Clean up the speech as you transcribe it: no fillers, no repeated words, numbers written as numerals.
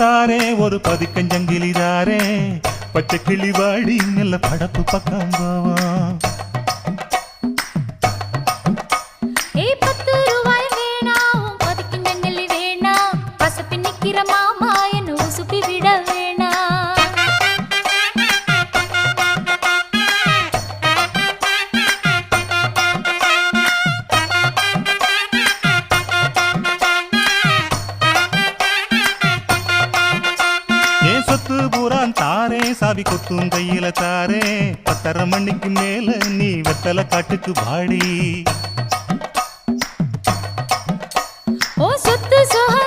தாரே ஒரு பதிக்கஞ்சங்கிலி தாரே பச்சை கிளி வாடி நல்ல படப்பு பக்கம் போவோம். மாமா என்ன உசுப்பி விட வேணா. ஏன் சொத்து பூரான் தாரே சாவி கொத்தும் கையில தாரே 10:30 மணிக்கு மேல நீ வெத்தலை காட்டுக்கு வாடி. ஓ சொத்து சுக